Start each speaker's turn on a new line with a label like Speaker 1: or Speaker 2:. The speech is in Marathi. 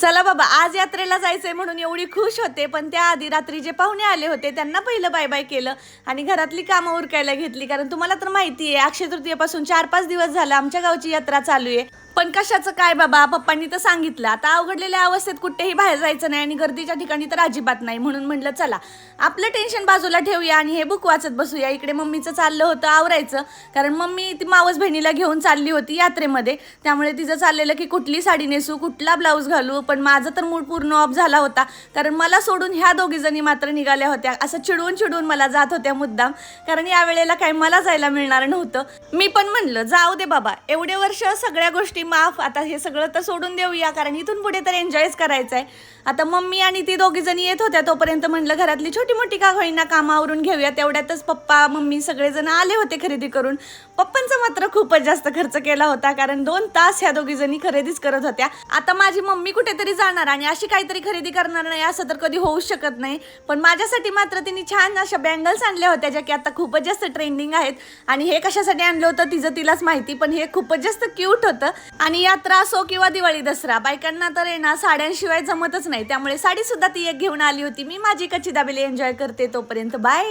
Speaker 1: चला बाबा, आज यात्रेला जायचंय म्हणून एवढी खुश होते, पण त्याआधी रात्री जे पाहुणे आले होते त्यांना पहिलं बाय बाय केलं आणि घरातली कामं उरकायला घेतली. कारण तुम्हाला तर माहिती आहे, अक्षय तृतीयेपासून 4-5 दिवस झालं आमच्या गावची यात्रा चालू आहे. पण कशाचं काय बाबा, पप्पांनी तर सांगितलं आता अवघडलेल्या अवस्थेत कुठेही बाहेर जायचं नाही आणि गर्दीच्या ठिकाणी तर अजिबात नाही. म्हणून म्हटलं चला आपलं टेन्शन बाजूला ठेवूया आणि हे बुक वाचत बसूया. इकडे मम्मीचं चाललं होतं आवरायचं, कारण मम्मी ती मावस बहिणीला घेऊन चालली होती यात्रेमध्ये. त्यामुळे तिचं चाललेलं की कुठली साडी नेसू, कुठला ब्लाऊज घालू. पण माझं तर मूड पूर्ण ऑफ झाला होता, कारण मला सोडून ह्या दोघी जणी मात्र निघाल्या होत्या. असं चिडवून चिडवून मला जात होत्या मुद्दाम, कारण या वेळेला काही मला जायला मिळणार नव्हतं. मी पण म्हणलं जाऊ दे बाबा, एवढे वर्ष सगळ्या गोष्टी माफ, आता हे सगळं तर सोडून देऊया, कारण इथून पुढे तर एन्जॉयच करायचं आहे. आता मम्मी आणि ती दोघी जणी येत होत्या, तोपर्यंत म्हणलं घरातली छोटी मोठी का होईना कामावरून घेऊया. तेवढ्यातच पप्पा मम्मी सगळेजण आले होते खरेदी करून. पप्पांचा मात्र खूपच जास्त खर्च केला होता, कारण 2 तास ह्या दोघी जणी खरेदीच करत होत्या. आता माझी मम्मी कुठेतरी जाणार आणि अशी काहीतरी खरेदी करणार नाही असं तर कधी होऊच शकत नाही. पण माझ्यासाठी मात्र तिने छान अशा बँगल्स आणल्या होत्या, ज्या की आता खूपच जास्त ट्रेंडिंग आहेत. आणि हे कशासाठी आणलं होतं तिचं तिलाच माहिती, पण हे खूपच जास्त क्यूट होतं. आणि यात्रा असो किंवा दिवाळी दसरा, बायकांना तर आहे ना साड्यांशिवाय जमतच नाही. त्यामुळे साडी सुद्धा ती एक घेऊन आली होती. मी माझी कच्ची दाबेली एन्जॉय करते. तोपर्यंत बाय.